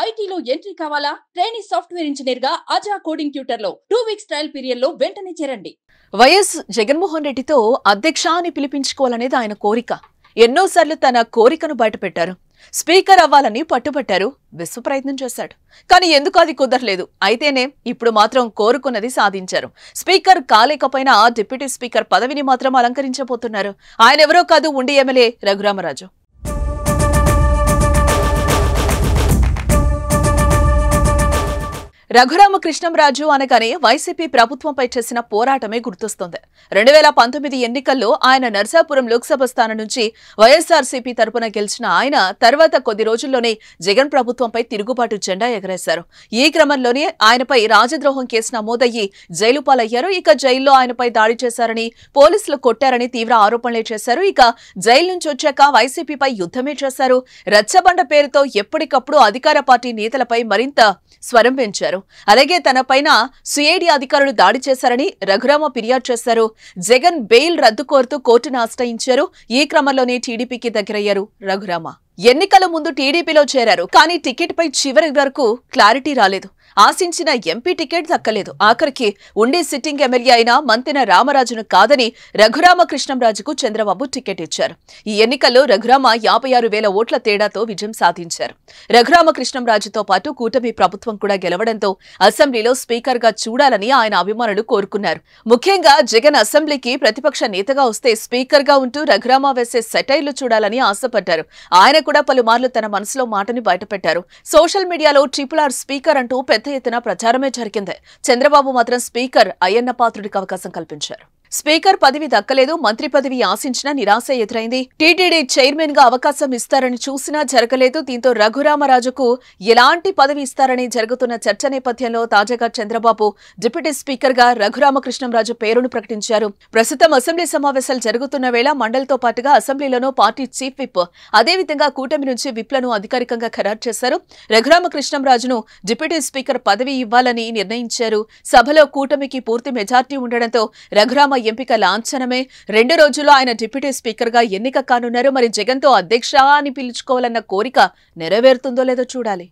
ఐటీలో ఎంట్రీ కావాలా? Trainee software engineer గా అజా కోడింగ్ ట్యూటర్ లో 2 వీక్స్ ట్రయల్ పీరియడ్ లో వెంటనే చేరండి. వైఎస్ జగన్మోహన్ రెడ్డితో అధ్యక్ష అని పిలిపించుకోవాలనేది ఆయన కోరిక. ఎన్నోసార్లు తన కోరికను బయటపెట్టారు. స్పీకర్ అవ్వాలని పట్టుబట్టారు. విశ్వ ప్రయత్నం చేశాడు. కానీ ఎందుకు అది కుదరలేదు. అయితేనే ఇప్పుడు మాత్రం కోరుకున్నది సాధించారు. స్పీకర్ కాలేకపోయినా డిప్యూటీ స్పీకర్ పదవిని మాత్రం అలంకరించబోతున్నారు. ఆయన ఎవరో కాదు, ఉండి ఎమ్మెల్యే రఘురామరాజు. రఘురామకృష్ణంరాజు అనగానే వైసీపీ ప్రభుత్వంపై చేసిన పోరాటమే గుర్తొస్తోంది. 2019 ఎన్నికల్లో ఆయన నర్సాపురం లోక్సభ స్థానం నుంచి వైఎస్ఆర్సీపీ తరపున గెలిచిన ఆయన తర్వాత కొద్ది రోజుల్లోనే జగన్ ప్రభుత్వంపై తిరుగుబాటు జెండా ఎగరేశారు. ఈ క్రమంలోనే ఆయనపై రాజద్రోహం కేసు నమోదయ్యి జైలు పాలయ్యారు. ఇక జైల్లో ఆయనపై దాడి చేశారని, పోలీసులు కొట్టారని తీవ్ర ఆరోపణలే చేశారు. ఇక జైలు నుంచి వచ్చాక వైసీపీపై యుద్ధమే చేశారు. రచ్చబండ పేరుతో ఎప్పటికప్పుడు అధికార పార్టీ నేతలపై మరింత స్వరం పెంచారు. అలాగే తనపైన సిఐడి అధికారులు దాడి చేశారని రఘురామ ఫిర్యాదు చేశారు. జగన్ బెయిల్ రద్దు కోరుతూ కోర్టును ఆశ్రయించారు. ఈ క్రమంలోనే టీడీపీకి దగ్గరయ్యారు రఘురామ. ఎన్నికల ముందు టీడీపీలో చేరారు. కానీ టికెట్ పై చివరి వరకు క్లారిటీ రాలేదు. ఆశించిన ఎంపీ టికెట్ దక్కలేదు. ఆఖరికి ఉండి సిట్టింగ్ ఎమ్మెల్యే అయిన మంతెన రామరాజును కాదని రఘురామకృష్ణంరాజుకు చంద్రబాబు టికెట్ ఇచ్చారు. ఈ ఎన్నికల్లో రఘురామ 56,000 ఓట్ల తేడాతో విజయం సాధించారు. రఘురామకృష్ణంరాజుతో పాటు కూటమి ప్రభుత్వం కూడా గెలవడంతో అసెంబ్లీలో స్పీకర్ గా చూడాలని ఆయన అభిమానులు కోరుకున్నారు. ముఖ్యంగా జగన్ అసెంబ్లీకి ప్రతిపక్ష నేతగా వస్తే స్పీకర్ గా ఉంటూ రఘురామ వేసే సెటైర్లు చూడాలని ఆశపడ్డారు. ఆయన కూడా పలుమార్లు తన మనసులో మాటని బయటపెట్టారు. సోషల్ మీడియాలో RRR స్పీకర్ అంటూ పెద్ద ఎత్తున ప్రచారమే జరిగింది. చంద్రబాబు మాత్రం స్పీకర్ అయ్యన్న పాత్రుడికి అవకాశం కల్పించారు. స్పీకర్ పదవి దక్కలేదు. మంత్రి పదవి ఆశించిన నిరాశ ఎదురైంది. టీటీడీ చైర్మన్ గా అవకాశం ఇస్తారని చూసినా జరగలేదు. దీంతో రఘురామరాజుకు ఎలాంటి పదవి ఇస్తారని జరుగుతున్న చర్చ నేపథ్యంలో తాజాగా చంద్రబాబు డిప్యూటీ స్పీకర్ గా రఘురామకృష్ణంరాజు పేరును ప్రకటించారు. ప్రస్తుతం అసెంబ్లీ సమావేశాలు జరుగుతున్న వేళ మండలితో పాటుగా అసెంబ్లీలోనూ పార్టీ చీఫ్ విప్, అదేవిధంగా కూటమి నుంచి విప్లను అధికారికంగా ఖరారు చేశారు. రఘురామకృష్ణంరాజును డిప్యూటీ స్పీకర్ పదవి ఇవ్వాలని నిర్ణయించారు. సభలో కూటమికి పూర్తి మెజార్టీ ఉండడంతో రఘురామ ఎంపిక లాంఛనమే. 2 రోజుల్లో ఆయన డిప్యూటీ స్పీకర్ గా ఎన్నిక కానున్నారు. మరి జగన్తో అధ్యక్ష అని పిలుచుకోవాలన్న కోరిక నెరవేరుతుందో లేదో చూడాలి.